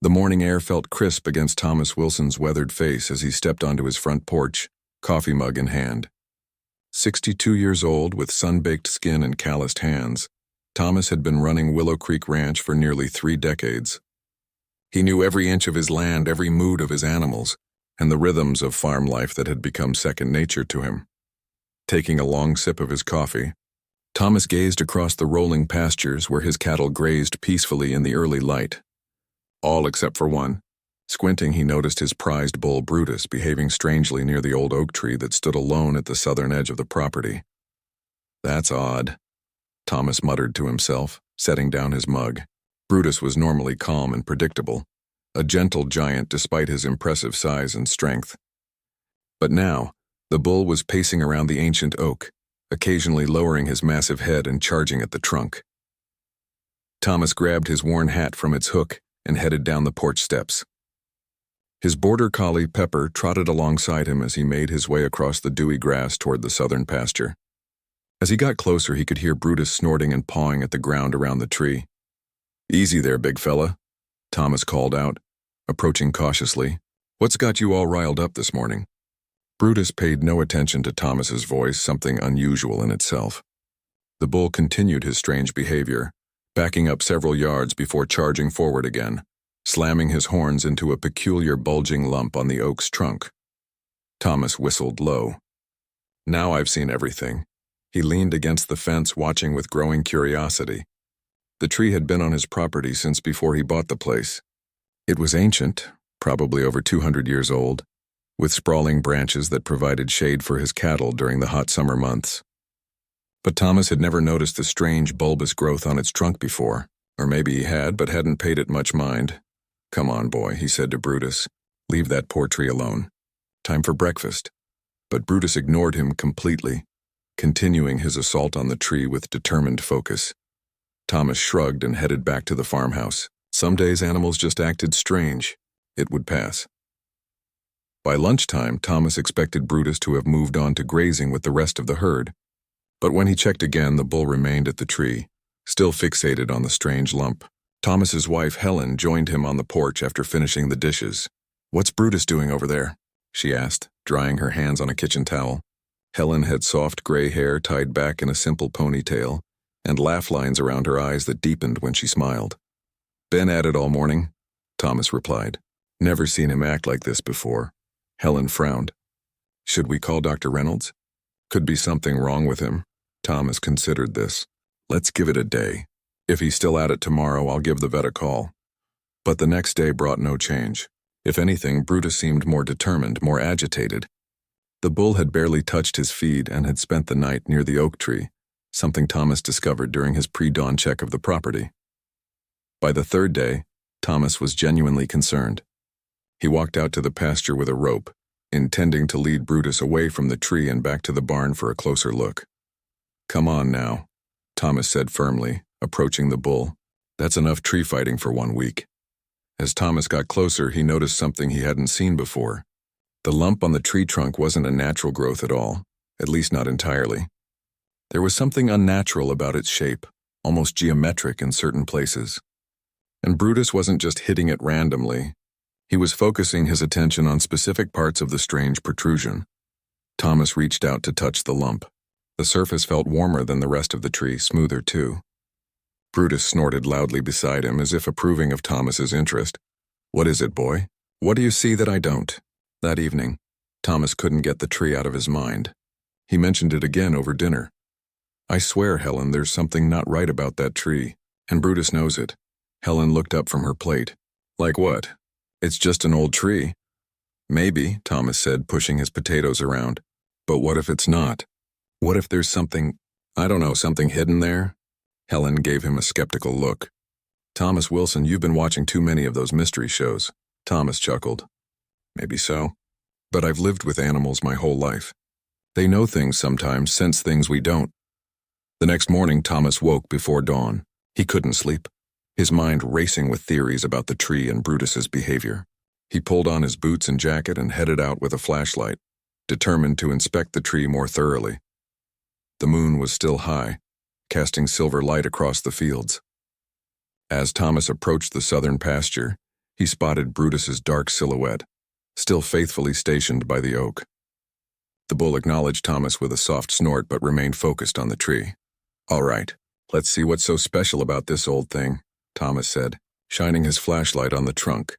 The morning air felt crisp against Thomas Wilson's weathered face as he stepped onto his front porch, coffee mug in hand. 62 years old, with sun-baked skin and calloused hands, Thomas had been running Willow Creek Ranch for nearly 3 decades. He knew every inch of his land, every mood of his animals, and the rhythms of farm life that had become second nature to him. Taking a long sip of his coffee, Thomas gazed across the rolling pastures where his cattle grazed peacefully in the early light. All except for one. Squinting, he noticed his prized bull Brutus behaving strangely near the old oak tree that stood alone at the southern edge of the property. "That's odd," Thomas muttered to himself, setting down his mug. Brutus was normally calm and predictable, a gentle giant despite his impressive size and strength. But now, the bull was pacing around the ancient oak, occasionally lowering his massive head and charging at the trunk. Thomas grabbed his worn hat from its hook and headed down the porch steps. His border collie Pepper trotted alongside him as he made his way across the dewy grass toward the southern pasture. As he got closer, he could hear Brutus snorting and pawing at the ground around the tree. "Easy there, big fella," Thomas called out, approaching cautiously. "What's got you all riled up this morning?" Brutus paid no attention to Thomas's voice, something unusual in itself. The bull continued his strange behavior, backing up several yards before charging forward again, slamming his horns into a peculiar bulging lump on the oak's trunk. Thomas whistled low. "Now I've seen everything." He leaned against the fence, watching with growing curiosity. The tree had been on his property since before he bought the place. It was ancient, probably over 200 years old, with sprawling branches that provided shade for his cattle during the hot summer months. But Thomas had never noticed the strange bulbous growth on its trunk before, or maybe he had but hadn't paid it much mind. "Come on, boy," he said to Brutus. "Leave that poor tree alone. Time for breakfast." But Brutus ignored him completely, continuing his assault on the tree with determined focus. Thomas shrugged and headed back to the farmhouse. Some days animals just acted strange. It would pass. By lunchtime, Thomas expected Brutus to have moved on to grazing with the rest of the herd. But when he checked again, the bull remained at the tree, still fixated on the strange lump. Thomas's wife, Helen, joined him on the porch after finishing the dishes. "What's Brutus doing over there?" she asked, drying her hands on a kitchen towel. Helen had soft gray hair tied back in a simple ponytail, and laugh lines around her eyes that deepened when she smiled. "Been at it all morning," Thomas replied. "Never seen him act like this before." Helen frowned. "Should we call Dr. Reynolds? Could be something wrong with him." Thomas considered this. "Let's give it a day. If he's still at it tomorrow, I'll give the vet a call." But the next day brought no change. If anything, Brutus seemed more determined, more agitated. The bull had barely touched his feed and had spent the night near the oak tree, something Thomas discovered during his pre-dawn check of the property. By the third day, Thomas was genuinely concerned. He walked out to the pasture with a rope, intending to lead Brutus away from the tree and back to the barn for a closer look. "Come on now," Thomas said firmly, approaching the bull. "That's enough tree fighting for 1 week." As Thomas got closer, he noticed something he hadn't seen before. The lump on the tree trunk wasn't a natural growth at all, at least not entirely. There was something unnatural about its shape, almost geometric in certain places. And Brutus wasn't just hitting it randomly. He was focusing his attention on specific parts of the strange protrusion. Thomas reached out to touch the lump. The surface felt warmer than the rest of the tree, smoother too. Brutus snorted loudly beside him, as if approving of Thomas's interest. "What is it, boy? What do you see that I don't?" That evening, Thomas couldn't get the tree out of his mind. He mentioned it again over dinner. "I swear, Helen, there's something not right about that tree, and Brutus knows it." Helen looked up from her plate. "Like what? It's just an old tree." "Maybe," Thomas said, pushing his potatoes around. "But what if it's not? What if there's something, I don't know, something hidden there?" Helen gave him a skeptical look. "Thomas Wilson, you've been watching too many of those mystery shows." Thomas chuckled. "Maybe so. But I've lived with animals my whole life. They know things sometimes, sense things we don't." The next morning, Thomas woke before dawn. He couldn't sleep, his mind racing with theories about the tree and Brutus's behavior. He pulled on his boots and jacket and headed out with a flashlight, determined to inspect the tree more thoroughly. The moon was still high, casting silver light across the fields. As Thomas approached the southern pasture, he spotted Brutus's dark silhouette, still faithfully stationed by the oak. The bull acknowledged Thomas with a soft snort but remained focused on the tree. "All right, let's see what's so special about this old thing," Thomas said, shining his flashlight on the trunk.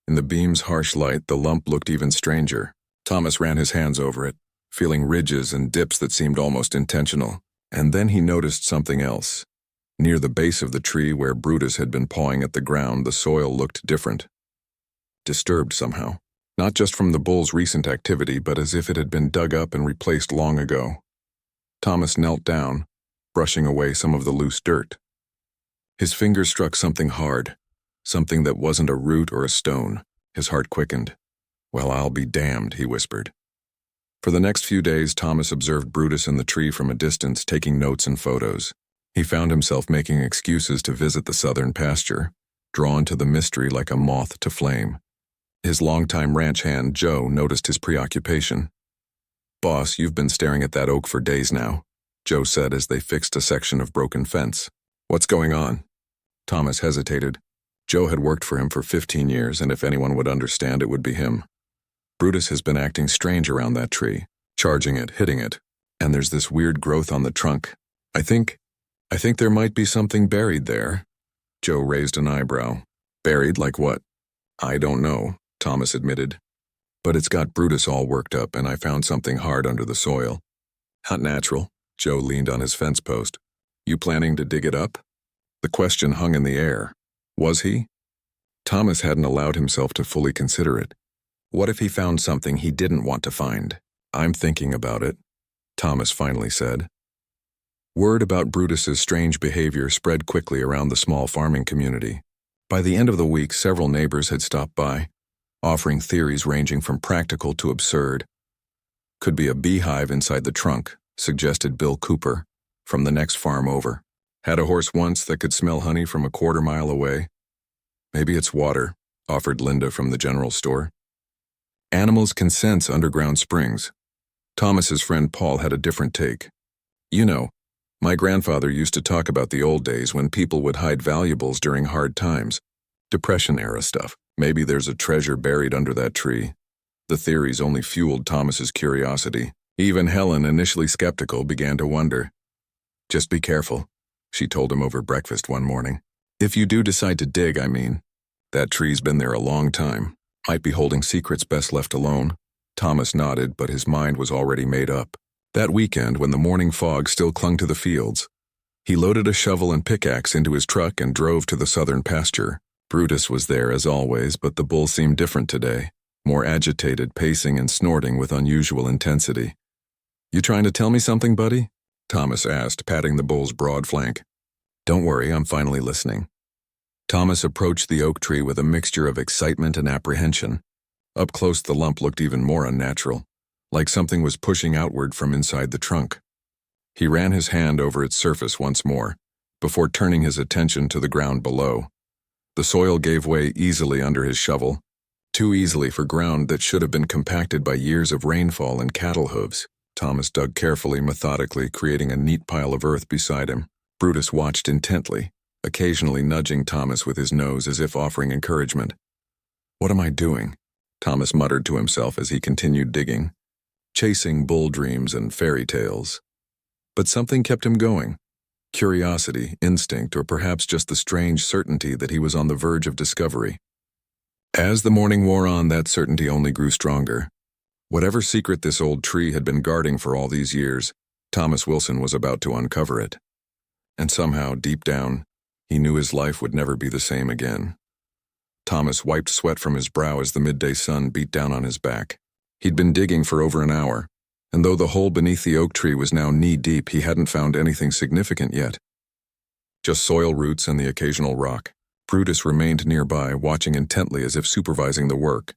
In the beam's harsh light, the lump looked even stranger. Thomas ran his hands over it, feeling ridges and dips that seemed almost intentional. And then he noticed something else. Near the base of the tree where Brutus had been pawing at the ground, the soil looked different. Disturbed somehow. Not just from the bull's recent activity, but as if it had been dug up and replaced long ago. Thomas knelt down, brushing away some of the loose dirt. His fingers struck something hard, something that wasn't a root or a stone. His heart quickened. "Well, I'll be damned," he whispered. For the next few days, Thomas observed Brutus in the tree from a distance, taking notes and photos. He found himself making excuses to visit the southern pasture, drawn to the mystery like a moth to flame. His longtime ranch hand, Joe, noticed his preoccupation. "Boss, you've been staring at that oak for days now," Joe said as they fixed a section of broken fence. "What's going on?" Thomas hesitated. Joe had worked for him for 15 years, and if anyone would understand, it would be him. "Brutus has been acting strange around that tree, charging it, hitting it, and there's this weird growth on the trunk. I think there might be something buried there." Joe raised an eyebrow. "Buried like what?" "I don't know," Thomas admitted. "But it's got Brutus all worked up, and I found something hard under the soil." "Not natural." Joe leaned on his fence post. "You planning to dig it up?" The question hung in the air. Was he? Thomas hadn't allowed himself to fully consider it. What if he found something he didn't want to find? "I'm thinking about it," Thomas finally said. Word about Brutus's strange behavior spread quickly around the small farming community. By the end of the week, several neighbors had stopped by, offering theories ranging from practical to absurd. "Could be a beehive inside the trunk," suggested Bill Cooper, from the next farm over. "Had a horse once that could smell honey from a quarter-mile away." "Maybe it's water," offered Linda from the general store. "Animals can sense underground springs." Thomas's friend Paul had a different take. "You know, my grandfather used to talk about the old days when people would hide valuables during hard times. Depression-era stuff. Maybe there's a treasure buried under that tree." The theories only fueled Thomas's curiosity. Even Helen, initially skeptical, began to wonder. "Just be careful," she told him over breakfast one morning. "If you do decide to dig, I mean. That tree's been there a long time. Might be holding secrets best left alone." Thomas nodded, but his mind was already made up. That weekend, when the morning fog still clung to the fields, he loaded a shovel and pickaxe into his truck and drove to the southern pasture. Brutus was there as always, but the bull seemed different today, more agitated, pacing and snorting with unusual intensity. "You trying to tell me something, buddy?" Thomas asked, patting the bull's broad flank. "Don't worry, I'm finally listening." Thomas approached the oak tree with a mixture of excitement and apprehension. Up close, the lump looked even more unnatural, like something was pushing outward from inside the trunk. He ran his hand over its surface once more, before turning his attention to the ground below. The soil gave way easily under his shovel, too easily for ground that should have been compacted by years of rainfall and cattle hooves. Thomas dug carefully, methodically, creating a neat pile of earth beside him. Brutus watched intently, occasionally nudging Thomas with his nose as if offering encouragement. "What am I doing?" Thomas muttered to himself as he continued digging, chasing bull dreams and fairy tales. But something kept him going. Curiosity, instinct, or perhaps just the strange certainty that he was on the verge of discovery. As the morning wore on, that certainty only grew stronger. Whatever secret this old tree had been guarding for all these years, Thomas Wilson was about to uncover it. And somehow, deep down, he knew his life would never be the same again. Thomas wiped sweat from his brow as the midday sun beat down on his back. He'd been digging for over an hour, and though the hole beneath the oak tree was now knee-deep, he hadn't found anything significant yet. Just soil roots and the occasional rock. Brutus remained nearby, watching intently as if supervising the work.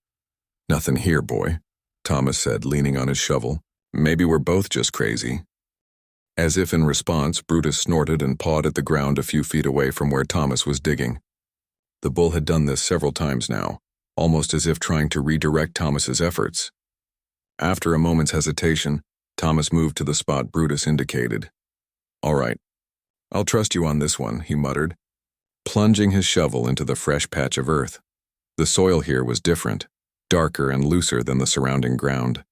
"Nothing here, boy," Thomas said, leaning on his shovel. "Maybe we're both just crazy." As if in response, Brutus snorted and pawed at the ground a few feet away from where Thomas was digging. The bull had done this several times now, almost as if trying to redirect Thomas's efforts. After a moment's hesitation, Thomas moved to the spot Brutus indicated. "All right, I'll trust you on this one," he muttered, plunging his shovel into the fresh patch of earth. The soil here was different, darker and looser than the surrounding ground.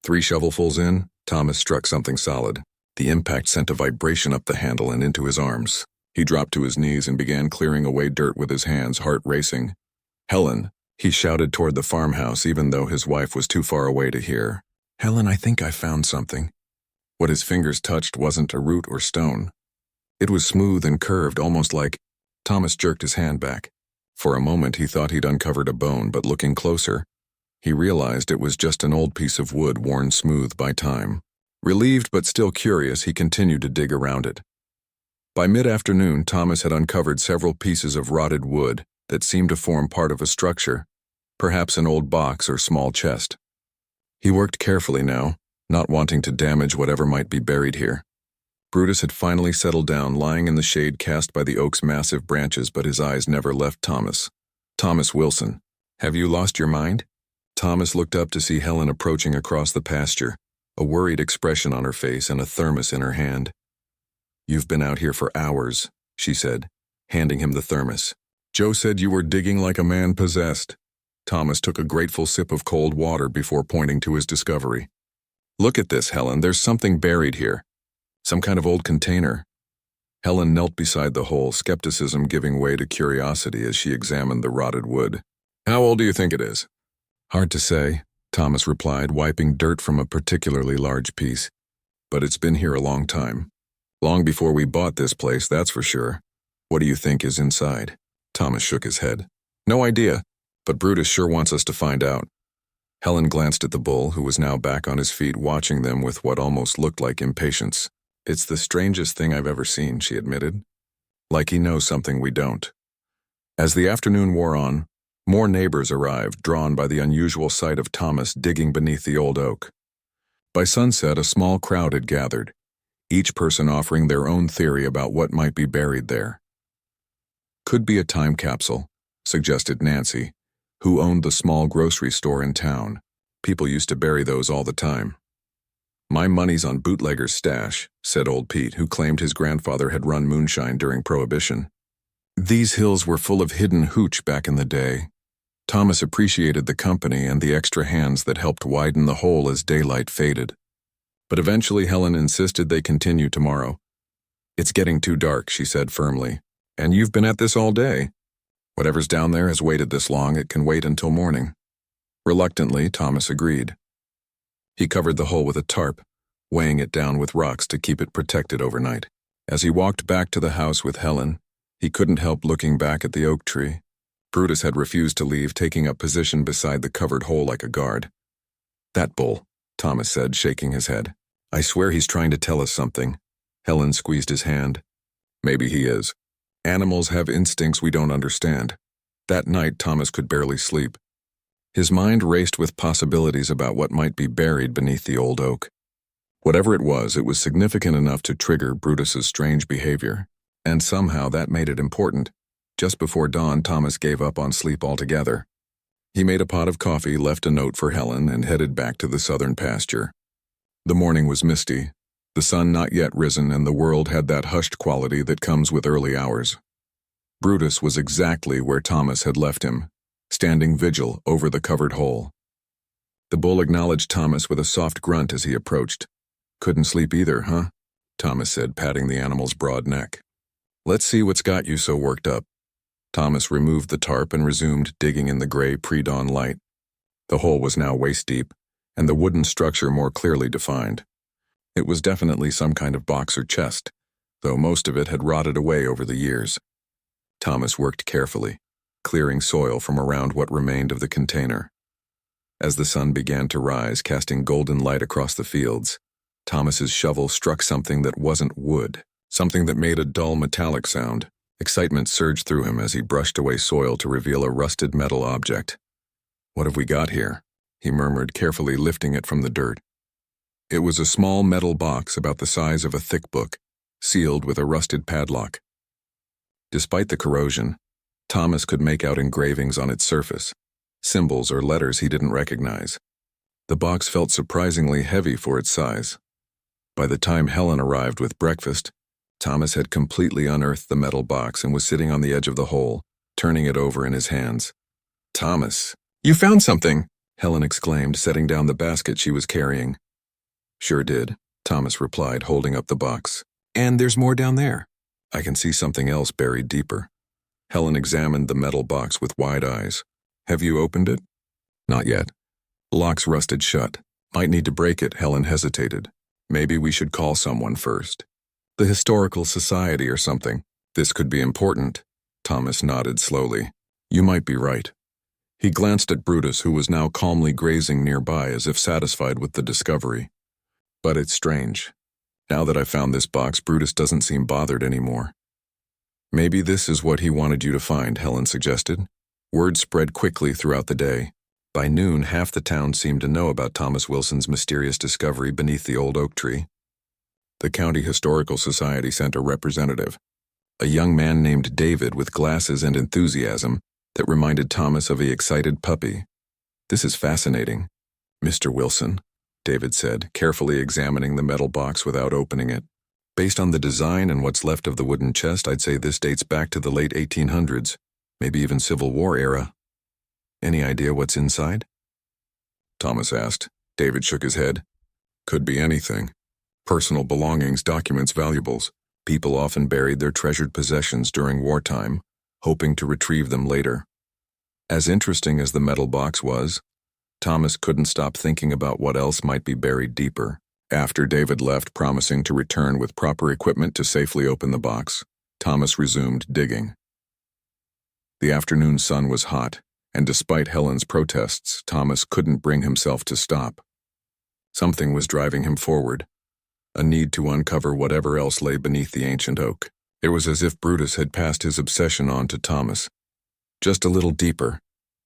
3 shovelfuls in, Thomas struck something solid. The impact sent a vibration up the handle and into his arms. He dropped to his knees and began clearing away dirt with his hands, heart racing. "Helen," he shouted toward the farmhouse even though his wife was too far away to hear. "Helen, I think I found something." What his fingers touched wasn't a root or stone. It was smooth and curved, almost like— Thomas jerked his hand back. For a moment he thought he'd uncovered a bone, but looking closer, he realized it was just an old piece of wood worn smooth by time. Relieved but still curious, he continued to dig around it. By mid-afternoon, Thomas had uncovered several pieces of rotted wood that seemed to form part of a structure, perhaps an old box or small chest. He worked carefully now, not wanting to damage whatever might be buried here. Brutus had finally settled down, lying in the shade cast by the oak's massive branches, but his eyes never left Thomas. "Thomas Wilson, have you lost your mind?" Thomas looked up to see Helen approaching across the pasture, a worried expression on her face and a thermos in her hand. "You've been out here for hours," she said, handing him the thermos. "Joe said you were digging like a man possessed." Thomas took a grateful sip of cold water before pointing to his discovery. "Look at this, Helen, there's something buried here. Some kind of old container." Helen knelt beside the hole, skepticism giving way to curiosity as she examined the rotted wood. "How old do you think it is?" "Hard to say," Thomas replied, wiping dirt from a particularly large piece. "But it's been here a long time. Long before we bought this place, that's for sure. What do you think is inside?" Thomas shook his head. "No idea, but Brutus sure wants us to find out." Helen glanced at the bull, who was now back on his feet, watching them with what almost looked like impatience. "It's the strangest thing I've ever seen," she admitted. "Like he knows something we don't." As the afternoon wore on, more neighbors arrived, drawn by the unusual sight of Thomas digging beneath the old oak. By sunset, a small crowd had gathered, each person offering their own theory about what might be buried there. "Could be a time capsule," suggested Nancy, who owned the small grocery store in town. "People used to bury those all the time." "My money's on Bootlegger's stash," said old Pete, who claimed his grandfather had run moonshine during Prohibition. These hills were full of hidden hooch back in the day. Thomas appreciated the company and the extra hands that helped widen the hole as daylight faded. But eventually Helen insisted they continue tomorrow. "It's getting too dark," she said firmly. "And you've been at this all day. Whatever's down there has waited this long, it can wait until morning." Reluctantly, Thomas agreed. He covered the hole with a tarp, weighing it down with rocks to keep it protected overnight. As he walked back to the house with Helen, he couldn't help looking back at the oak tree. Brutus had refused to leave, taking up position beside the covered hole like a guard. "That bull," Thomas said, shaking his head. "I swear he's trying to tell us something." Helen squeezed his hand. "Maybe he is. Animals have instincts we don't understand." That night, Thomas could barely sleep. His mind raced with possibilities about what might be buried beneath the old oak. Whatever it was significant enough to trigger Brutus's strange behavior, and somehow that made it important. Just before dawn, Thomas gave up on sleep altogether. He made a pot of coffee, left a note for Helen, and headed back to the southern pasture. The morning was misty, the sun not yet risen, and the world had that hushed quality that comes with early hours. Brutus was exactly where Thomas had left him, standing vigil over the covered hole. The bull acknowledged Thomas with a soft grunt as he approached. "Couldn't sleep either, huh?" Thomas said, patting the animal's broad neck. "Let's see what's got you so worked up." Thomas removed the tarp and resumed digging in the gray pre-dawn light. The hole was now waist-deep, and the wooden structure more clearly defined. It was definitely some kind of box or chest, though most of it had rotted away over the years. Thomas worked carefully, clearing soil from around what remained of the container. As the sun began to rise, casting golden light across the fields, Thomas's shovel struck something that wasn't wood, something that made a dull metallic sound. Excitement surged through him as he brushed away soil to reveal a rusted metal object. "What have we got here?" he murmured, carefully lifting it from the dirt. It was a small metal box about the size of a thick book, sealed with a rusted padlock. Despite the corrosion, Thomas could make out engravings on its surface, symbols or letters he didn't recognize. The box felt surprisingly heavy for its size. By the time Helen arrived with breakfast, Thomas had completely unearthed the metal box and was sitting on the edge of the hole, turning it over in his hands. Thomas, you found something, Helen exclaimed, setting down the basket she was carrying. Sure did, Thomas replied, holding up the box. And there's more down there. I can see something else buried deeper. Helen examined the metal box with wide eyes. Have you opened it? Not yet. Lock's rusted shut. Might need to break it, Helen hesitated. Maybe we should call someone first. The Historical Society or something. This could be important. Thomas nodded slowly. You might be right. He glanced at Brutus, who was now calmly grazing nearby as if satisfied with the discovery. But it's strange. Now that I found this box, Brutus doesn't seem bothered anymore. Maybe this is what he wanted you to find, Helen suggested. Word spread quickly throughout the day. By noon, half the town seemed to know about Thomas Wilson's mysterious discovery beneath the old oak tree. The County Historical Society sent a representative, a young man named David with glasses and enthusiasm that reminded Thomas of an excited puppy. This is fascinating. Mr. Wilson, David said, carefully examining the metal box without opening it. Based on the design and what's left of the wooden chest, I'd say this dates back to the late 1800s, maybe even Civil War era. Any idea what's inside? Thomas asked. David shook his head. Could be anything. Personal belongings, documents, valuables. People often buried their treasured possessions during wartime, hoping to retrieve them later. As interesting as the metal box was, Thomas couldn't stop thinking about what else might be buried deeper. After David left, promising to return with proper equipment to safely open the box, Thomas resumed digging. The afternoon sun was hot, and despite Helen's protests, Thomas couldn't bring himself to stop. Something was driving him forward, a need to uncover whatever else lay beneath the ancient oak. It was as if Brutus had passed his obsession on to Thomas. Just a little deeper,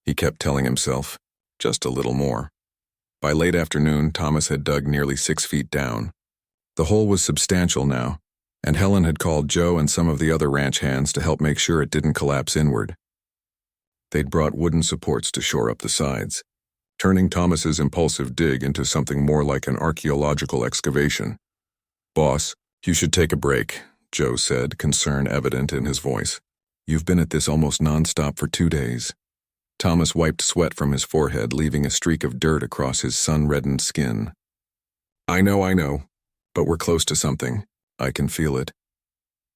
he kept telling himself, just a little more. By late afternoon, Thomas had dug nearly 6 feet down. The hole was substantial now, and Helen had called Joe and some of the other ranch hands to help make sure it didn't collapse inward. They'd brought wooden supports to shore up the sides, turning Thomas's impulsive dig into something more like an archaeological excavation. Boss, you should take a break, Joe said, concern evident in his voice. You've been at this almost nonstop for 2 days. Thomas wiped sweat from his forehead, leaving a streak of dirt across his sun-reddened skin. I know, but we're close to something. I can feel it.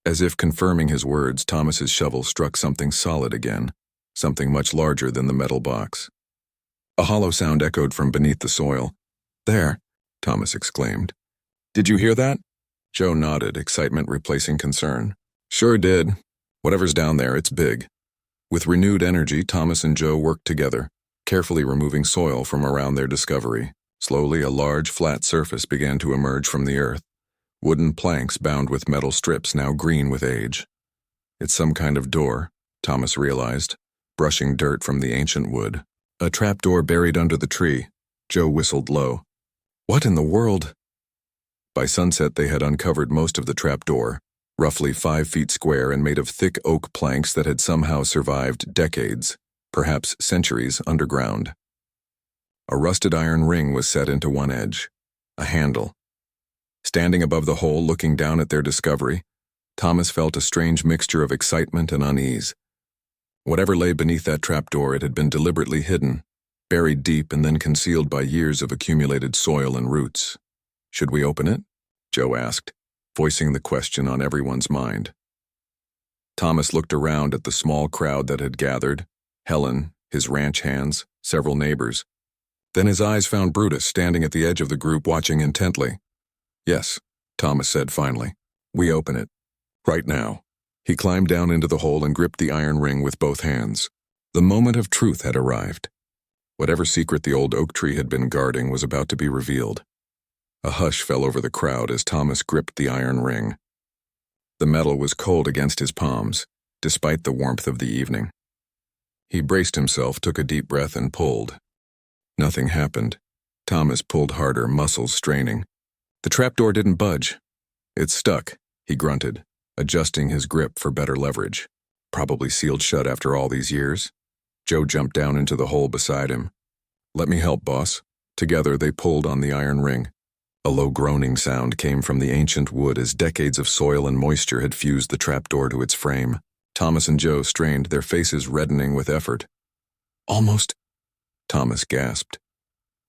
As if confirming his words, Thomas's shovel struck something solid again, something much larger than the metal box. A hollow sound echoed from beneath the soil. There, Thomas exclaimed. Did you hear that? Joe nodded, excitement replacing concern. Sure did. Whatever's down there, it's big. With renewed energy, Thomas and Joe worked together, carefully removing soil from around their discovery. Slowly, a large, flat surface began to emerge from the earth. Wooden planks bound with metal strips now green with age. It's some kind of door, Thomas realized, brushing dirt from the ancient wood. A trapdoor buried under the tree. Joe whistled low. What in the world? By sunset, they had uncovered most of the trapdoor, roughly 5 feet square and made of thick oak planks that had somehow survived decades, perhaps centuries, underground. A rusted iron ring was set into one edge, a handle. Standing above the hole, looking down at their discovery, Thomas felt a strange mixture of excitement and unease. Whatever lay beneath that trapdoor, it had been deliberately hidden, buried deep and then concealed by years of accumulated soil and roots. Should we open it? Joe asked, voicing the question on everyone's mind. Thomas looked around at the small crowd that had gathered, Helen, his ranch hands, several neighbors. Then his eyes found Brutus standing at the edge of the group watching intently. Yes, Thomas said finally. We open it. Right now. He climbed down into the hole and gripped the iron ring with both hands. The moment of truth had arrived. Whatever secret the old oak tree had been guarding was about to be revealed. A hush fell over the crowd as Thomas gripped the iron ring. The metal was cold against his palms, despite the warmth of the evening. He braced himself, took a deep breath, and pulled. Nothing happened. Thomas pulled harder, muscles straining. The trapdoor didn't budge. It stuck, he grunted, adjusting his grip for better leverage. Probably sealed shut after all these years. Joe jumped down into the hole beside him. Let me help, boss. Together they pulled on the iron ring. A low groaning sound came from the ancient wood as decades of soil and moisture had fused the trapdoor to its frame. Thomas and Joe strained, their faces reddening with effort. Almost, Thomas gasped.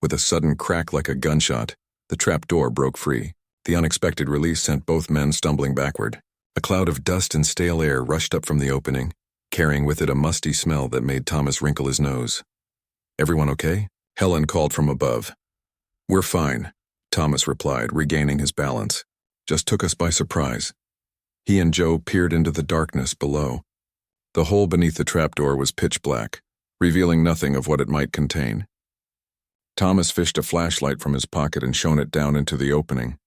With a sudden crack like a gunshot, the trap door broke free. The unexpected release sent both men stumbling backward. A cloud of dust and stale air rushed up from the opening, carrying with it a musty smell that made Thomas wrinkle his nose. "Everyone okay?" Helen called from above. "We're fine," Thomas replied, regaining his balance. "Just took us by surprise." He and Joe peered into the darkness below. The hole beneath the trapdoor was pitch black, revealing nothing of what it might contain. Thomas fished a flashlight from his pocket and shone it down into the opening.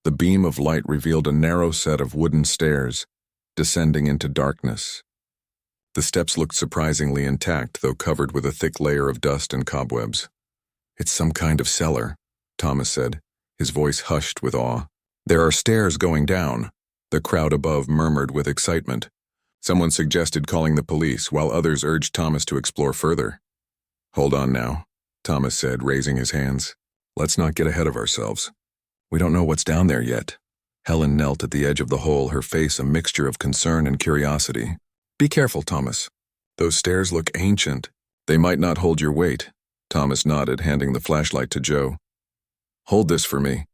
The beam of light revealed a narrow set of wooden stairs, descending into darkness. The steps looked surprisingly intact, though covered with a thick layer of dust and cobwebs. "It's some kind of cellar," Thomas said, his voice hushed with awe. "There are stairs going down," the crowd above murmured with excitement. Someone suggested calling the police, while others urged Thomas to explore further. "Hold on now," Thomas said, raising his hands. "Let's not get ahead of ourselves. We don't know what's down there yet." Helen knelt at the edge of the hole, her face a mixture of concern and curiosity. "Be careful, Thomas. Those stairs look ancient. They might not hold your weight." Thomas nodded, handing the flashlight to Joe. "Hold this for me."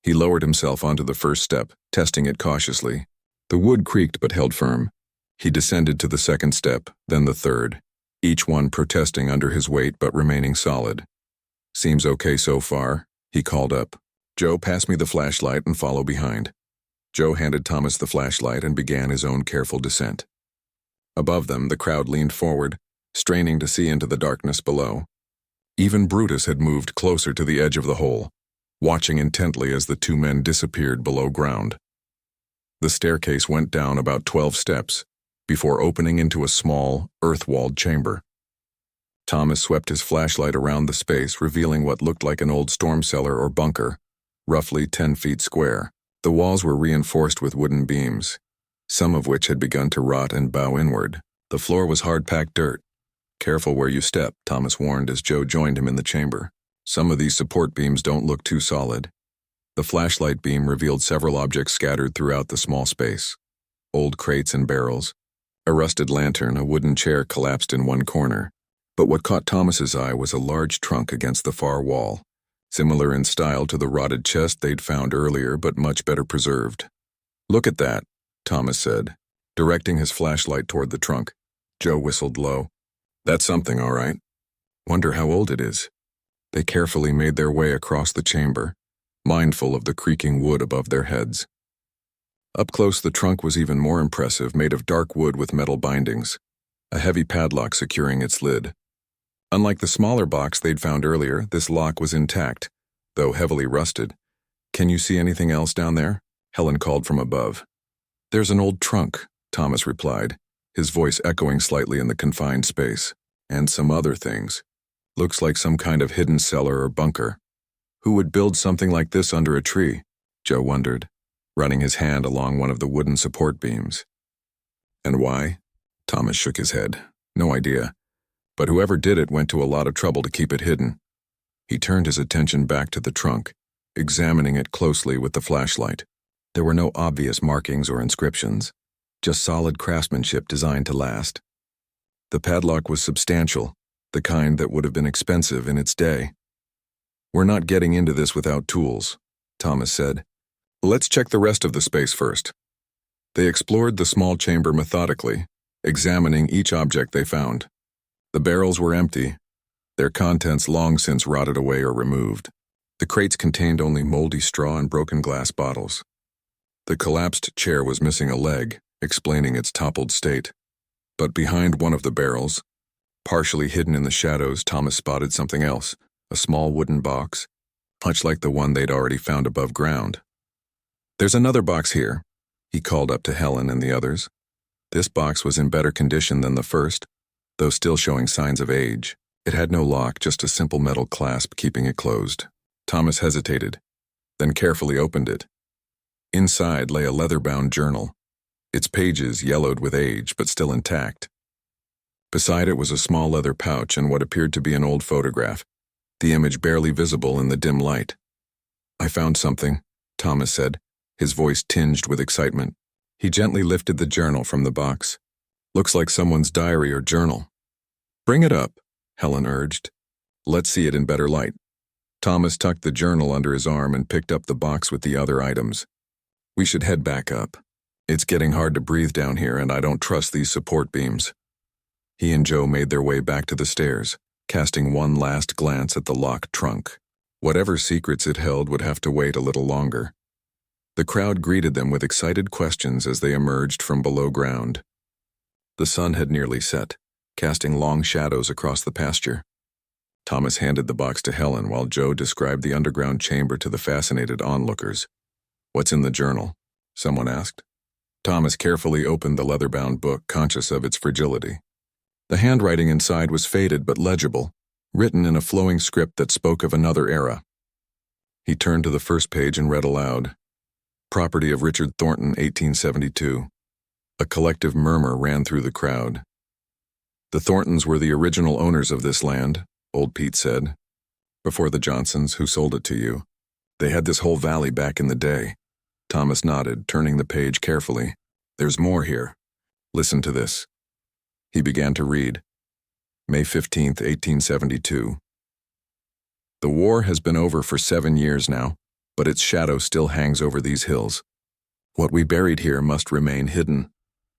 He lowered himself onto the first step, testing it cautiously. The wood creaked but held firm. He descended to the second step, then the third, each one protesting under his weight but remaining solid. "Seems okay so far," he called up. "Joe, pass me the flashlight and follow behind." Joe handed Thomas the flashlight and began his own careful descent. Above them, the crowd leaned forward, straining to see into the darkness below. Even Brutus had moved closer to the edge of the hole, watching intently as the two men disappeared below ground. The staircase went down about 12 steps, before opening into a small, earth-walled chamber. Thomas swept his flashlight around the space, revealing what looked like an old storm cellar or bunker, roughly 10 feet square. The walls were reinforced with wooden beams, some of which had begun to rot and bow inward. The floor was hard-packed dirt. "Careful where you step," Thomas warned as Joe joined him in the chamber. "Some of these support beams don't look too solid." The flashlight beam revealed several objects scattered throughout the small space. Old crates and barrels, a rusted lantern, a wooden chair collapsed in one corner. But what caught Thomas's eye was a large trunk against the far wall, similar in style to the rotted chest they'd found earlier but much better preserved. "Look at that," Thomas said, directing his flashlight toward the trunk. Joe whistled low. "That's something, all right. Wonder how old it is." They carefully made their way across the chamber, mindful of the creaking wood above their heads. Up close, the trunk was even more impressive, made of dark wood with metal bindings, a heavy padlock securing its lid. Unlike the smaller box they'd found earlier, this lock was intact, though heavily rusted. "Can you see anything else down there?" Helen called from above. "There's an old trunk," Thomas replied, his voice echoing slightly in the confined space. "And some other things. Looks like some kind of hidden cellar or bunker. Who would build something like this under a tree?" Joe wondered, running his hand along one of the wooden support beams. "And why?" Thomas shook his head. "No idea. But whoever did it went to a lot of trouble to keep it hidden." He turned his attention back to the trunk, examining it closely with the flashlight. There were no obvious markings or inscriptions, just solid craftsmanship designed to last. The padlock was substantial, the kind that would have been expensive in its day. "We're not getting into this without tools," Thomas said. "Let's check the rest of the space first." They explored the small chamber methodically, examining each object they found. The barrels were empty, their contents long since rotted away or removed. The crates contained only moldy straw and broken glass bottles. The collapsed chair was missing a leg, explaining its toppled state. But behind one of the barrels, partially hidden in the shadows, Thomas spotted something else, a small wooden box, much like the one they'd already found above ground. "There's another box here," he called up to Helen and the others. This box was in better condition than the first, though still showing signs of age. It had no lock, just a simple metal clasp keeping it closed. Thomas hesitated, then carefully opened it. Inside lay a leather-bound journal, its pages yellowed with age but still intact. Beside it was a small leather pouch and what appeared to be an old photograph, the image barely visible in the dim light. "I found something," Thomas said, his voice tinged with excitement. He gently lifted the journal from the box. "Looks like someone's diary or journal." Bring it up, Helen urged. Let's see it in better light. Thomas tucked the journal under his arm and picked up the box with the other items. We should head back up. It's getting hard to breathe down here, and I don't trust these support beams. He and Joe made their way back to the stairs, casting one last glance at the locked trunk. Whatever secrets it held would have to wait a little longer. The crowd greeted them with excited questions as they emerged from below ground. The sun had nearly set, casting long shadows across the pasture. Thomas handed the box to Helen while Joe described the underground chamber to the fascinated onlookers. "What's in the journal?" someone asked. Thomas carefully opened the leather-bound book, conscious of its fragility. The handwriting inside was faded but legible, written in a flowing script that spoke of another era. He turned to the first page and read aloud. "Property of Richard Thornton, 1872. A collective murmur ran through the crowd. "The Thorntons were the original owners of this land," old Pete said. "Before the Johnsons, who sold it to you. They had this whole valley back in the day." Thomas nodded, turning the page carefully. "There's more here. Listen to this." He began to read. May 15th, 1872. "The war has been over for 7 years now, but its shadow still hangs over these hills. What we buried here must remain hidden,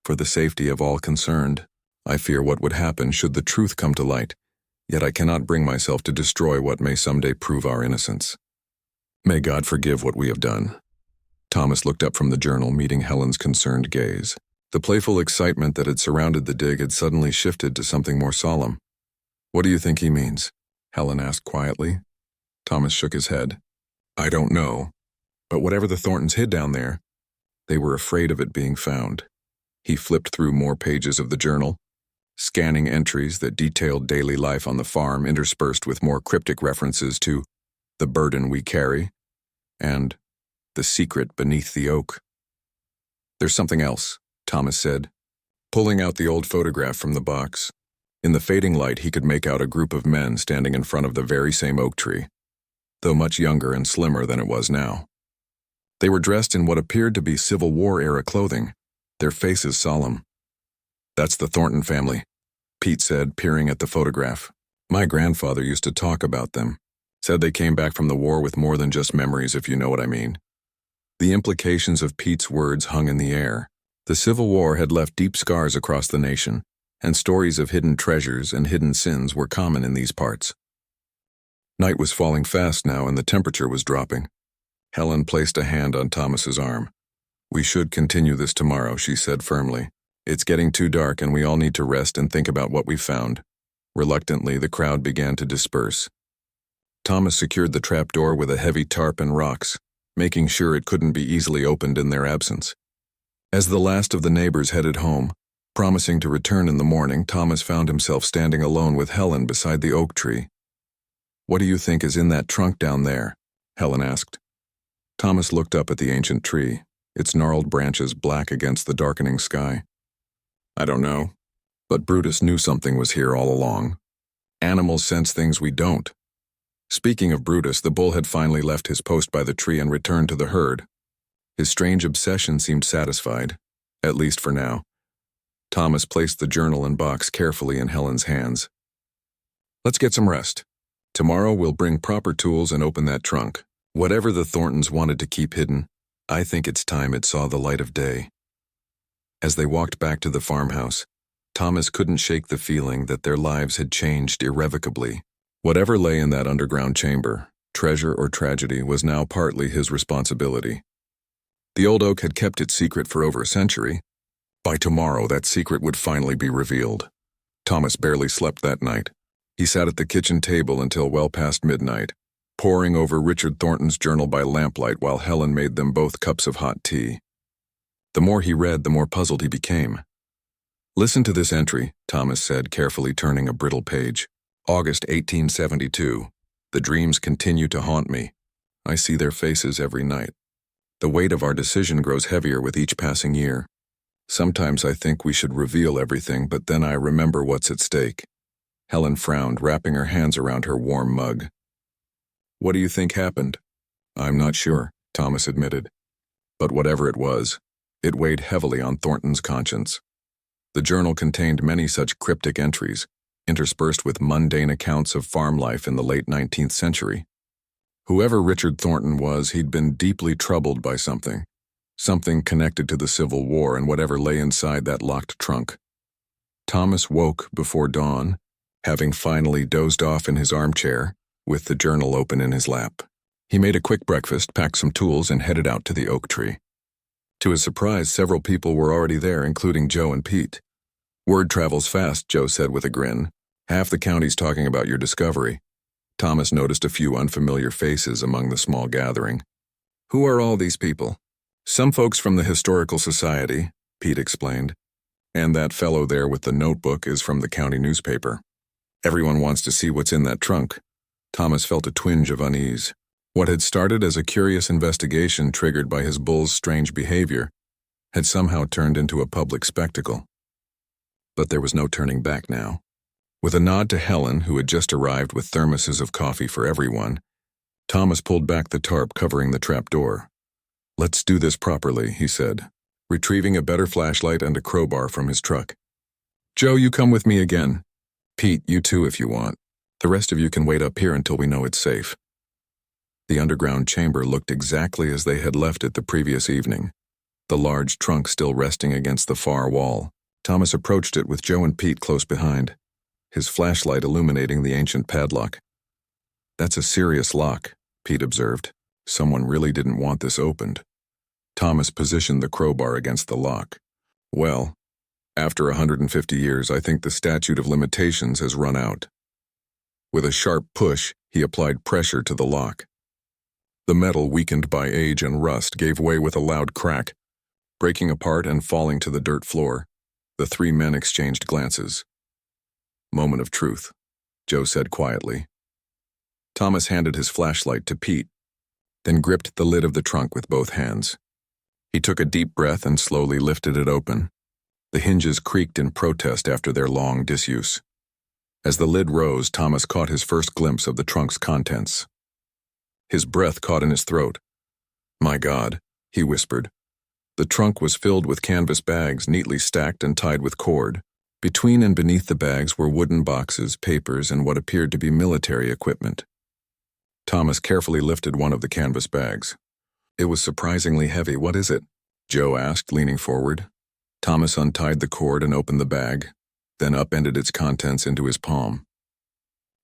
for the safety of all concerned. I fear what would happen should the truth come to light, yet I cannot bring myself to destroy what may someday prove our innocence. May God forgive what we have done." Thomas looked up from the journal, meeting Helen's concerned gaze. The playful excitement that had surrounded the dig had suddenly shifted to something more solemn. "What do you think he means?" Helen asked quietly. Thomas shook his head. "I don't know. But whatever the Thorntons hid down there, they were afraid of it being found." He flipped through more pages of the journal, scanning entries that detailed daily life on the farm interspersed with more cryptic references to "the burden we carry" and "the secret beneath the oak." "There's something else," Thomas said, pulling out the old photograph from the box. In the fading light, he could make out a group of men standing in front of the very same oak tree, though much younger and slimmer than it was now. They were dressed in what appeared to be Civil War-era clothing, their faces solemn. "That's the Thornton family," Pete said, peering at the photograph. "My grandfather used to talk about them. Said they came back from the war with more than just memories, if you know what I mean." The implications of Pete's words hung in the air. The Civil War had left deep scars across the nation, and stories of hidden treasures and hidden sins were common in these parts. Night was falling fast now, and the temperature was dropping. Helen placed a hand on Thomas's arm. "We should continue this tomorrow," she said firmly. "It's getting too dark, and we all need to rest and think about what we found." Reluctantly, the crowd began to disperse. Thomas secured the trapdoor with a heavy tarp and rocks, making sure it couldn't be easily opened in their absence. As the last of the neighbors headed home, promising to return in the morning, Thomas found himself standing alone with Helen beside the oak tree. "What do you think is in that trunk down there?" Helen asked. Thomas looked up at the ancient tree, its gnarled branches black against the darkening sky. "I don't know, but Brutus knew something was here all along. Animals sense things we don't." Speaking of Brutus, the bull had finally left his post by the tree and returned to the herd. His strange obsession seemed satisfied, at least for now. Thomas placed the journal and box carefully in Helen's hands. "Let's get some rest. Tomorrow we'll bring proper tools and open that trunk. Whatever the Thorntons wanted to keep hidden, I think it's time it saw the light of day." As they walked back to the farmhouse, Thomas couldn't shake the feeling that their lives had changed irrevocably. Whatever lay in that underground chamber, treasure or tragedy, was now partly his responsibility. The old oak had kept its secret for over a century. By tomorrow, that secret would finally be revealed. Thomas barely slept that night. He sat at the kitchen table until well past midnight, poring over Richard Thornton's journal by lamplight while Helen made them both cups of hot tea. The more he read, the more puzzled he became. "Listen to this entry," Thomas said, carefully turning a brittle page. "August 1872. The dreams continue to haunt me. I see their faces every night. The weight of our decision grows heavier with each passing year. Sometimes I think we should reveal everything, but then I remember what's at stake." Helen frowned, wrapping her hands around her warm mug. "What do you think happened?" "I'm not sure," Thomas admitted. But whatever it was, it weighed heavily on Thornton's conscience. The journal contained many such cryptic entries, interspersed with mundane accounts of farm life in the late 19th century. Whoever Richard Thornton was, he'd been deeply troubled by something connected to the Civil War and whatever lay inside that locked trunk. Thomas woke before dawn, having finally dozed off in his armchair, with the journal open in his lap. He made a quick breakfast, packed some tools, and headed out to the oak tree. To his surprise, several people were already there, including Joe and Pete. "Word travels fast," Joe said with a grin. "Half the county's talking about your discovery." Thomas noticed a few unfamiliar faces among the small gathering. "Who are all these people?" "Some folks from the Historical Society," Pete explained. "And that fellow there with the notebook is from the county newspaper. Everyone wants to see what's in that trunk." Thomas felt a twinge of unease. What had started as a curious investigation triggered by his bull's strange behavior had somehow turned into a public spectacle. But there was no turning back now. With a nod to Helen, who had just arrived with thermoses of coffee for everyone, Thomas pulled back the tarp covering the trapdoor. "Let's do this properly," he said, retrieving a better flashlight and a crowbar from his truck. "Joe, you come with me again. Pete, you too if you want. The rest of you can wait up here until we know it's safe." The underground chamber looked exactly as they had left it the previous evening, the large trunk still resting against the far wall. Thomas approached it with Joe and Pete close behind, his flashlight illuminating the ancient padlock. "That's a serious lock," Pete observed. "Someone really didn't want this opened." Thomas positioned the crowbar against the lock. "Well, after 150 years, I think the statute of limitations has run out." With a sharp push, he applied pressure to the lock. The metal, weakened by age and rust, gave way with a loud crack. Breaking apart and falling to the dirt floor, the three men exchanged glances. "Moment of truth," Joe said quietly. Thomas handed his flashlight to Pete, then gripped the lid of the trunk with both hands. He took a deep breath and slowly lifted it open. The hinges creaked in protest after their long disuse. As the lid rose, Thomas caught his first glimpse of the trunk's contents. His breath caught in his throat. "My God," he whispered. The trunk was filled with canvas bags, neatly stacked and tied with cord. Between and beneath the bags were wooden boxes, papers, and what appeared to be military equipment. Thomas carefully lifted one of the canvas bags. "It was surprisingly heavy. What is it?" Joe asked, leaning forward. Thomas untied the cord and opened the bag, then upended its contents into his palm.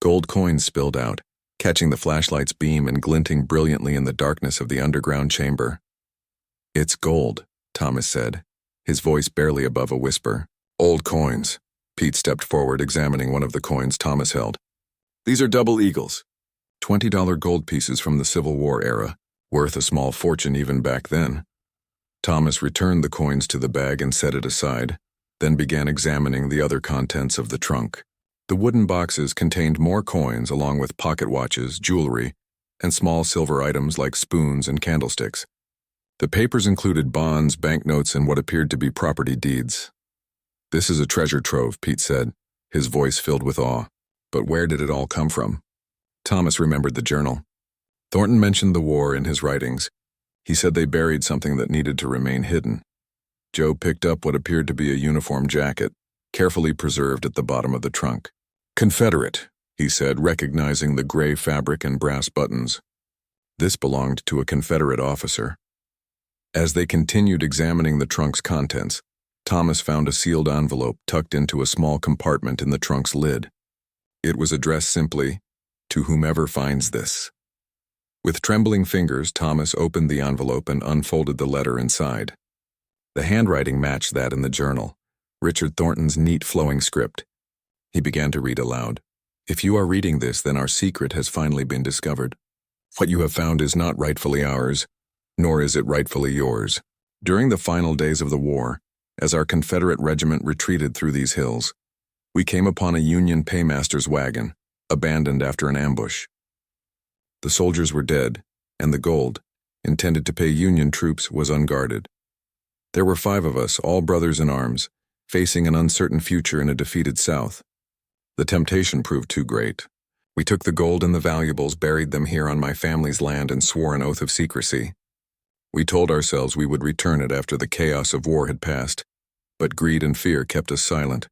Gold coins spilled out, catching the flashlight's beam and glinting brilliantly in the darkness of the underground chamber. "It's gold," Thomas said, his voice barely above a whisper. "Old coins." Pete stepped forward, examining one of the coins Thomas held. "These are double eagles. $20 gold pieces from the Civil War era, worth a small fortune even back then." Thomas returned the coins to the bag and set it aside, then began examining the other contents of the trunk. The wooden boxes contained more coins along with pocket watches, jewelry, and small silver items like spoons and candlesticks. The papers included bonds, banknotes, and what appeared to be property deeds. "This is a treasure trove," Pete said, his voice filled with awe. "But where did it all come from?" Thomas remembered the journal. Thornton mentioned the war in his writings. He said they buried something that needed to remain hidden. Joe picked up what appeared to be a uniform jacket, carefully preserved at the bottom of the trunk. "Confederate," he said, recognizing the gray fabric and brass buttons. This belonged to a Confederate officer. As they continued examining the trunk's contents, Thomas found a sealed envelope tucked into a small compartment in the trunk's lid. It was addressed simply, "To whomever finds this." With trembling fingers, Thomas opened the envelope and unfolded the letter inside. The handwriting matched that in the journal, Richard Thornton's neat flowing script. He began to read aloud. "If you are reading this, then our secret has finally been discovered. What you have found is not rightfully ours, nor is it rightfully yours. During the final days of the war, as our Confederate regiment retreated through these hills, we came upon a Union paymaster's wagon, abandoned after an ambush. The soldiers were dead, and the gold, intended to pay Union troops, was unguarded. There were 5 of us, all brothers in arms, facing an uncertain future in a defeated South. The temptation proved too great. We took the gold and the valuables, buried them here on my family's land, and swore an oath of secrecy. We told ourselves we would return it after the chaos of war had passed, but greed and fear kept us silent.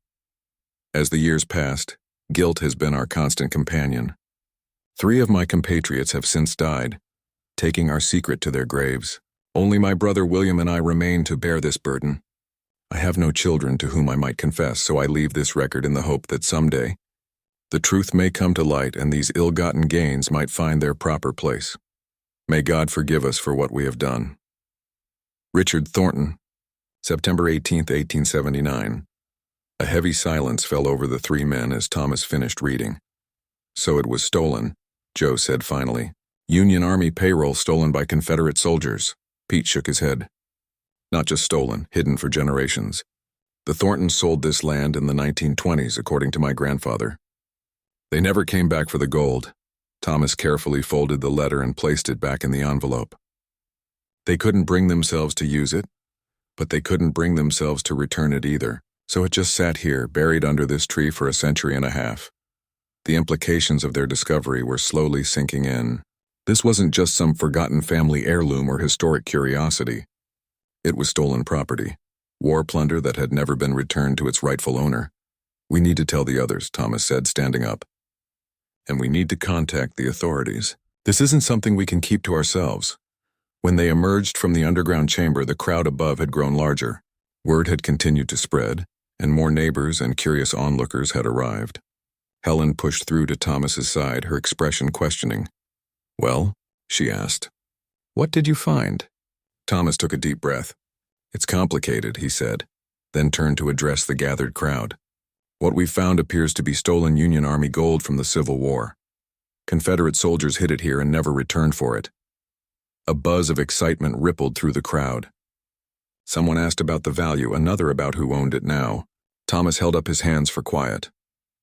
As the years passed, Guilt has been our constant companion. 3 of my compatriots have since died, taking our secret to their graves. Only my brother William and I remain to bear this burden. I have no children to whom I might confess, so I leave this record in the hope that someday the truth may come to light and these ill-gotten gains might find their proper place. May God forgive us for what we have done. Richard Thornton, September 18, 1879. A heavy silence fell over the 3 men as Thomas finished reading. So it was stolen, Joe said finally. Union Army payroll stolen by Confederate soldiers. Pete shook his head. Not just stolen, hidden for generations. The Thorntons sold this land in the 1920s, according to my grandfather. They never came back for the gold. Thomas carefully folded the letter and placed it back in the envelope. They couldn't bring themselves to use it, but they couldn't bring themselves to return it either, so it just sat here, buried under this tree for a century and a half. The implications of their discovery were slowly sinking in. This wasn't just some forgotten family heirloom or historic curiosity. It was stolen property, war plunder that had never been returned to its rightful owner. We need to tell the others, Thomas said, standing up. And we need to contact the authorities. This isn't something we can keep to ourselves. When they emerged from the underground chamber, the crowd above had grown larger. Word had continued to spread, and more neighbors and curious onlookers had arrived. Helen pushed through to Thomas's side, her expression questioning. "Well?" she asked. "What did you find?" Thomas took a deep breath. "It's complicated," he said, then turned to address the gathered crowd. "What we found appears to be stolen Union Army gold from the Civil War. Confederate soldiers hid it here and never returned for it." A buzz of excitement rippled through the crowd. Someone asked about the value, another about who owned it now. Thomas held up his hands for quiet.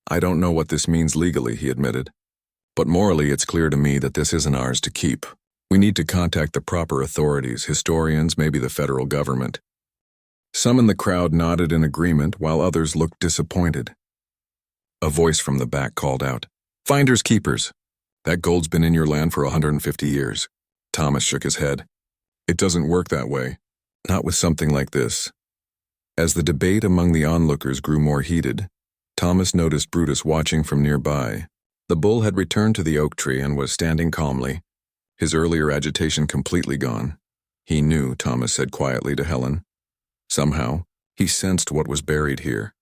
"I don't know what this means legally," he admitted. "But morally it's clear to me that this isn't ours to keep. We need to contact the proper authorities, historians, maybe the federal government." Some in the crowd nodded in agreement while others looked disappointed. A voice from the back called out, "Finders keepers! That gold's been in your land for 150 years. Thomas shook his head. "It doesn't work that way. Not with something like this." As the debate among the onlookers grew more heated, Thomas noticed Brutus watching from nearby. The bull had returned to the oak tree and was standing calmly, his earlier agitation completely gone. He knew, Thomas said quietly to Helen. Somehow, he sensed what was buried here.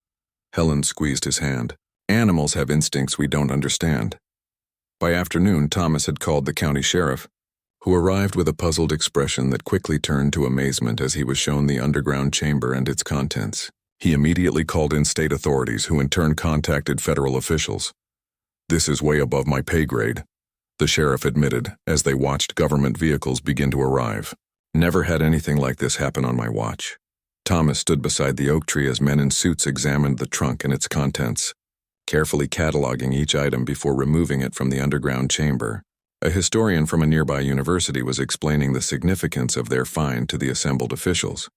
Helen squeezed his hand. Animals have instincts we don't understand. By afternoon, Thomas had called the county sheriff, who arrived with a puzzled expression that quickly turned to amazement as he was shown the underground chamber and its contents. He immediately called in state authorities, who in turn contacted federal officials. "This is way above my pay grade," the sheriff admitted as they watched government vehicles begin to arrive. "Never had anything like this happen on my watch." Thomas stood beside the oak tree as men in suits examined the trunk and its contents, carefully cataloging each item before removing it from the underground chamber. A historian from a nearby university was explaining the significance of their find to the assembled officials.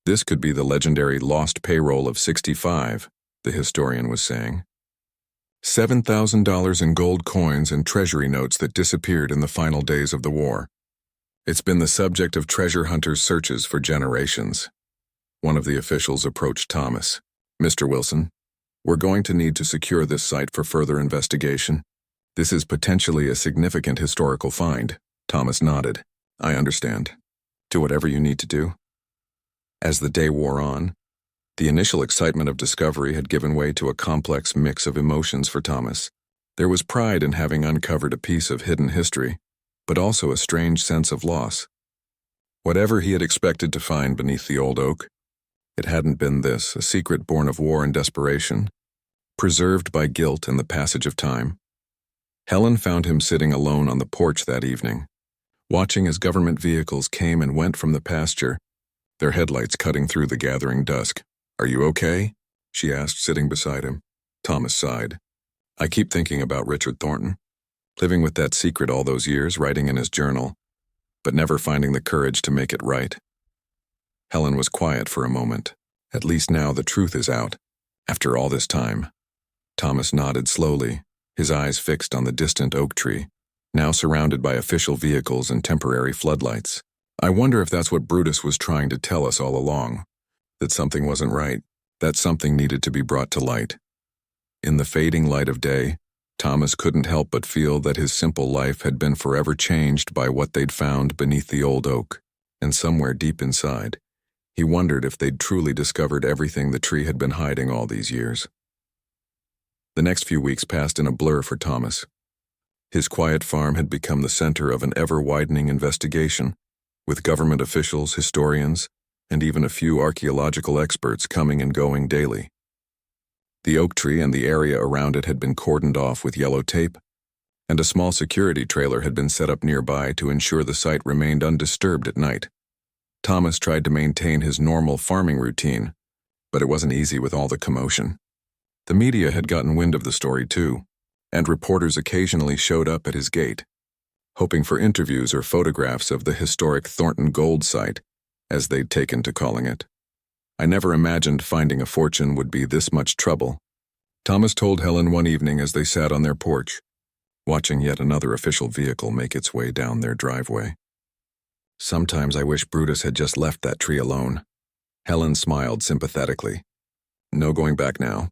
"This could be the legendary lost payroll of '65, the historian was saying. $7,000 in gold coins and treasury notes that disappeared in the final days of the war. It's been the subject of treasure hunters' searches for generations." One of the officials approached Thomas. "Mr. Wilson, we're going to need to secure this site for further investigation. This is potentially a significant historical find." Thomas nodded. "I understand. Do whatever you need to do." As the day wore on, the initial excitement of discovery had given way to a complex mix of emotions for Thomas. There was pride in having uncovered a piece of hidden history, but also a strange sense of loss. Whatever he had expected to find beneath the old oak, it hadn't been this, a secret born of war and desperation, preserved by guilt and the passage of time. Helen found him sitting alone on the porch that evening, watching as government vehicles came and went from the pasture, their headlights cutting through the gathering dusk. "Are you okay?" she asked, sitting beside him. Thomas sighed. "I keep thinking about Richard Thornton, living with that secret all those years, writing in his journal, but never finding the courage to make it right." Helen was quiet for a moment. "At least now the truth is out. After all this time." Thomas nodded slowly, his eyes fixed on the distant oak tree, now surrounded by official vehicles and temporary floodlights. "I wonder if that's what Brutus was trying to tell us all along, that something wasn't right, that something needed to be brought to light." In the fading light of day, Thomas couldn't help but feel that his simple life had been forever changed by what they'd found beneath the old oak, and somewhere deep inside, he wondered if they'd truly discovered everything the tree had been hiding all these years. The next few weeks passed in a blur for Thomas. His quiet farm had become the center of an ever-widening investigation, with government officials, historians, and even a few archaeological experts coming and going daily. The oak tree and the area around it had been cordoned off with yellow tape, and a small security trailer had been set up nearby to ensure the site remained undisturbed at night. Thomas tried to maintain his normal farming routine, but it wasn't easy with all the commotion. The media had gotten wind of the story too, and reporters occasionally showed up at his gate, hoping for interviews or photographs of the historic Thornton gold site, as they'd taken to calling it. "I never imagined finding a fortune would be this much trouble," Thomas told Helen one evening as they sat on their porch, watching yet another official vehicle make its way down their driveway. "Sometimes I wish Brutus had just left that tree alone." Helen smiled sympathetically. "No going back now.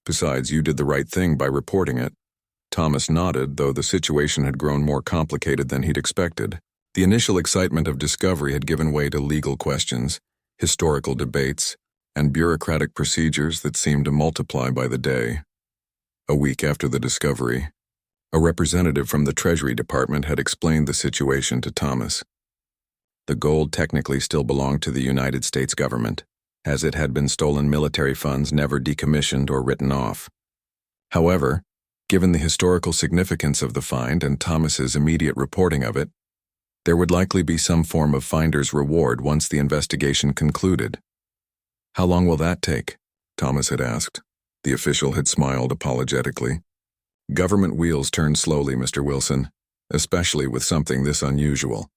Besides, you did the right thing by reporting it." Thomas nodded, though the situation had grown more complicated than he'd expected. The initial excitement of discovery had given way to legal questions, historical debates, and bureaucratic procedures that seemed to multiply by the day. A week after the discovery, a representative from the Treasury Department had explained the situation to Thomas. The gold technically still belonged to the United States government, as it had been stolen military funds never decommissioned or written off. However, given the historical significance of the find and Thomas's immediate reporting of it, there would likely be some form of finder's reward once the investigation concluded. "How long will that take?" Thomas had asked. The official had smiled apologetically. "Government wheels turn slowly, Mr. Wilson, especially with something this unusual."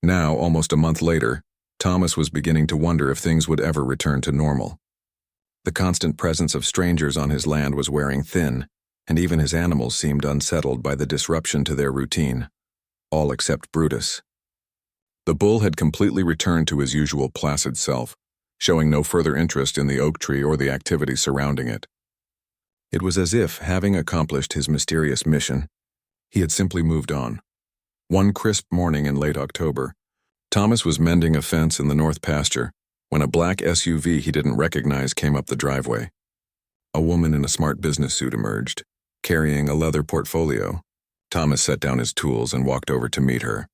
Now, almost a month later, Thomas was beginning to wonder if things would ever return to normal. The constant presence of strangers on his land was wearing thin, and even his animals seemed unsettled by the disruption to their routine, all except Brutus. The bull had completely returned to his usual placid self, showing no further interest in the oak tree or the activity surrounding it. It was as if, having accomplished his mysterious mission, he had simply moved on. One crisp morning in late October, Thomas was mending a fence in the north pasture when a black SUV he didn't recognize came up the driveway. A woman in a smart business suit emerged, carrying a leather portfolio. Thomas set down his tools and walked over to meet her.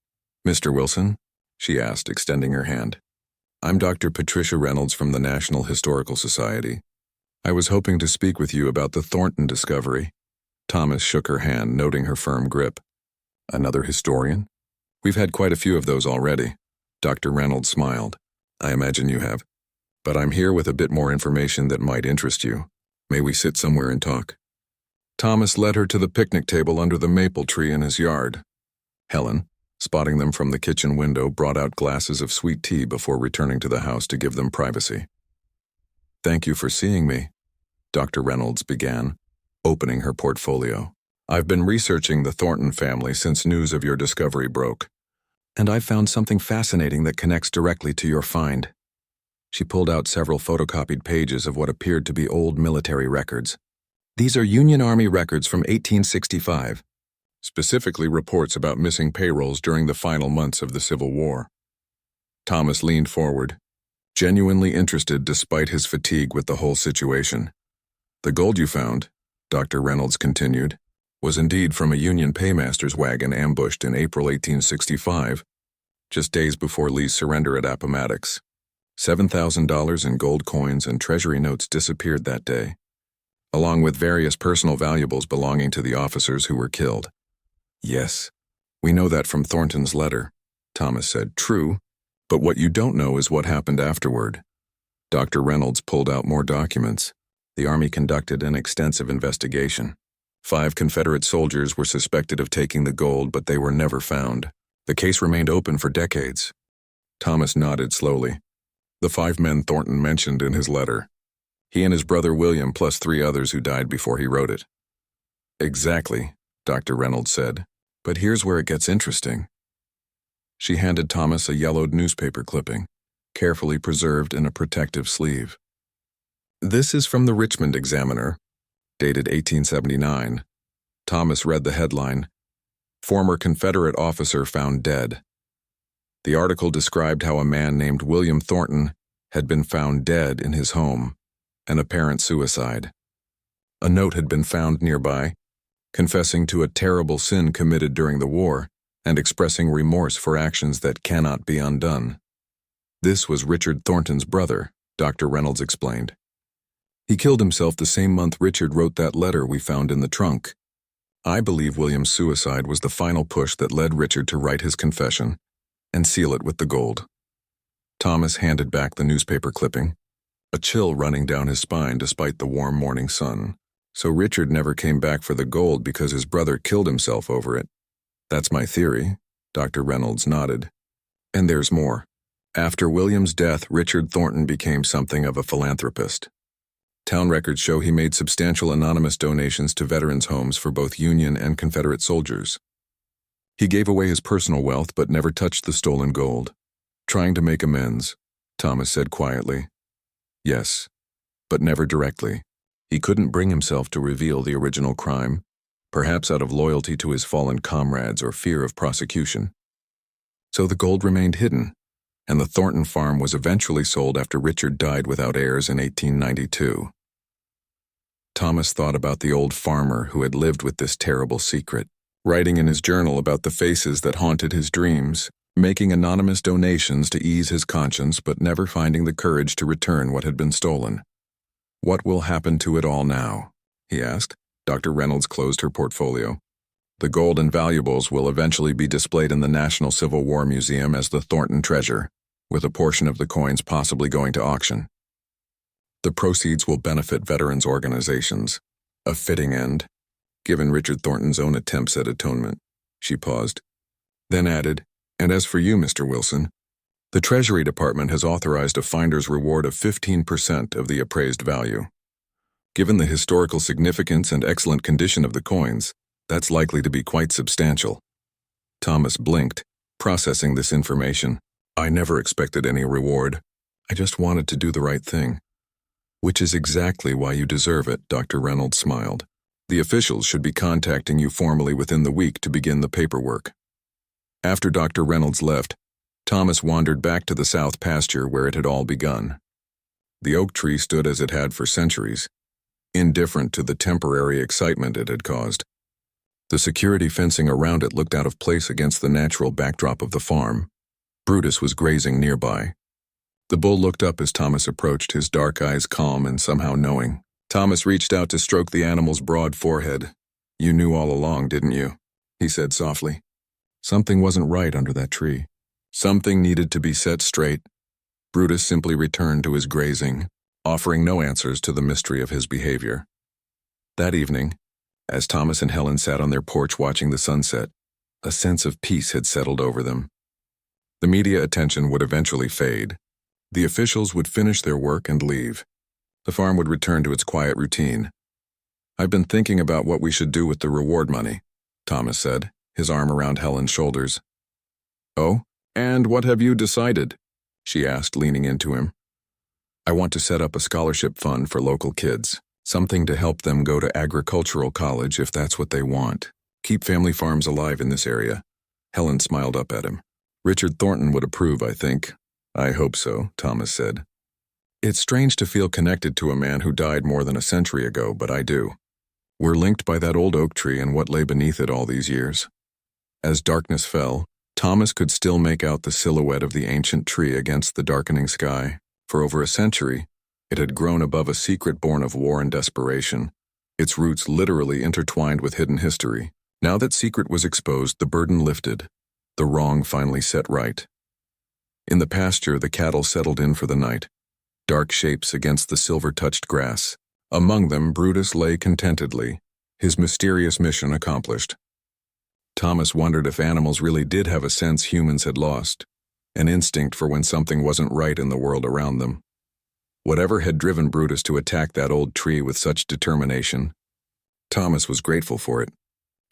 "Mr. Wilson?" she asked, extending her hand. "I'm Dr. Patricia Reynolds from the National Historical Society. I was hoping to speak with you about the Thornton discovery." Thomas shook her hand, noting her firm grip. "Another historian? We've had quite a few of those already." Dr. Reynolds smiled. "I imagine you have. But I'm here with a bit more information that might interest you. May we sit somewhere and talk?" Thomas led her to the picnic table under the maple tree in his yard. Helen, spotting them from the kitchen window, brought out glasses of sweet tea before returning to the house to give them privacy. "Thank you for seeing me," Dr. Reynolds began, opening her portfolio. "I've been researching the Thornton family since news of your discovery broke, and I've found something fascinating that connects directly to your find." She pulled out several photocopied pages of what appeared to be old military records. "These are Union Army records from 1865, specifically reports about missing payrolls during the final months of the Civil War." Thomas leaned forward, genuinely interested despite his fatigue with the whole situation. "The gold you found," Dr. Reynolds continued, "was indeed from a Union paymaster's wagon ambushed in April 1865, just days before Lee's surrender at Appomattox. $7,000 in gold coins and treasury notes disappeared that day, along with various personal valuables belonging to the officers who were killed." "Yes, we know that from Thornton's letter," Thomas said. "True, but what you don't know is what happened afterward." Dr. Reynolds pulled out more documents. The Army conducted an extensive investigation. 5 Confederate soldiers were suspected of taking the gold, but they were never found. The case remained open for decades. Thomas nodded slowly. "The 5 men Thornton mentioned in his letter. He and his brother William plus 3 others who died before he wrote it." "Exactly," Dr. Reynolds said. "But here's where it gets interesting." She handed Thomas a yellowed newspaper clipping, carefully preserved in a protective sleeve. "This is from the Richmond Examiner. dated 1879. Thomas read the headline, "Former Confederate Officer Found Dead." The article described how a man named William Thornton had been found dead in his home, an apparent suicide. A note had been found nearby, confessing to a terrible sin committed during the war and expressing remorse for actions that cannot be undone. This was Richard Thornton's brother, Dr. Reynolds explained. He killed himself the same month Richard wrote that letter we found in the trunk. I believe William's suicide was the final push that led Richard to write his confession and seal it with the gold. Thomas handed back the newspaper clipping, a chill running down his spine despite the warm morning sun. So Richard never came back for the gold because his brother killed himself over it. That's my theory, Dr. Reynolds nodded. And there's more. After William's death, Richard Thornton became something of a philanthropist. Town records show he made substantial anonymous donations to veterans' homes for both Union and Confederate soldiers. He gave away his personal wealth but never touched the stolen gold. Trying to make amends, Thomas said quietly. Yes, but never directly. He couldn't bring himself to reveal the original crime, perhaps out of loyalty to his fallen comrades or fear of prosecution. So the gold remained hidden, and the Thornton farm was eventually sold after Richard died without heirs in 1892. Thomas thought about the old farmer who had lived with this terrible secret, writing in his journal about the faces that haunted his dreams, making anonymous donations to ease his conscience but never finding the courage to return what had been stolen. What will happen to it all now? He asked. Dr. Reynolds closed her portfolio. The gold and valuables will eventually be displayed in the National Civil War Museum as the Thornton treasure, with a portion of the coins possibly going to auction. The proceeds will benefit veterans' organizations. A fitting end, given Richard Thornton's own attempts at atonement. She paused, then added, and as for you, Mr. Wilson, the Treasury Department has authorized a finder's reward of 15% of the appraised value. Given the historical significance and excellent condition of the coins, that's likely to be quite substantial. Thomas blinked, processing this information. I never expected any reward. I just wanted to do the right thing. Which is exactly why you deserve it, Dr. Reynolds smiled. The officials should be contacting you formally within the week to begin the paperwork. After Dr. Reynolds left, Thomas wandered back to the south pasture where it had all begun. The oak tree stood as it had for centuries, indifferent to the temporary excitement it had caused. The security fencing around it looked out of place against the natural backdrop of the farm. Brutus was grazing nearby. The bull looked up as Thomas approached, his dark eyes calm and somehow knowing. Thomas reached out to stroke the animal's broad forehead. You knew all along, didn't you? He said softly. Something wasn't right under that tree. Something needed to be set straight. Brutus simply returned to his grazing, offering no answers to the mystery of his behavior. That evening, as Thomas and Helen sat on their porch watching the sunset, a sense of peace had settled over them. The media attention would eventually fade. The officials would finish their work and leave. The farm would return to its quiet routine. I've been thinking about what we should do with the reward money, Thomas said, his arm around Helen's shoulders. Oh, and what have you decided? She asked, leaning into him. I want to set up a scholarship fund for local kids, something to help them go to agricultural college if that's what they want. Keep family farms alive in this area. Helen smiled up at him. Richard Thornton would approve, I think. I hope so, Thomas said. It's strange to feel connected to a man who died more than a century ago, but I do. We're linked by that old oak tree and what lay beneath it all these years. As darkness fell, Thomas could still make out the silhouette of the ancient tree against the darkening sky. For over a century, it had grown above a secret born of war and desperation, its roots literally intertwined with hidden history. Now that secret was exposed, the burden lifted, the wrong finally set right. In the pasture, the cattle settled in for the night, dark shapes against the silver-touched grass. Among them, Brutus lay contentedly, his mysterious mission accomplished. Thomas wondered if animals really did have a sense humans had lost, an instinct for when something wasn't right in the world around them. Whatever had driven Brutus to attack that old tree with such determination, Thomas was grateful for it,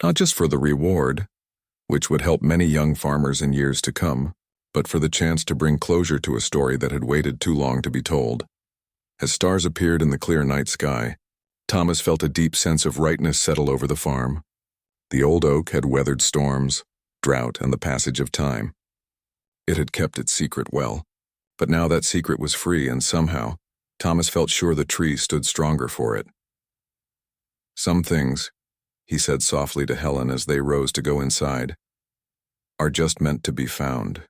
not just for the reward, which would help many young farmers in years to come, but for the chance to bring closure to a story that had waited too long to be told. As stars appeared in the clear night sky, Thomas felt a deep sense of rightness settle over the farm. The old oak had weathered storms, drought, and the passage of time. It had kept its secret well, but now that secret was free, and somehow, Thomas felt sure the tree stood stronger for it. "Some things," he said softly to Helen as they rose to go inside, "are just meant to be found."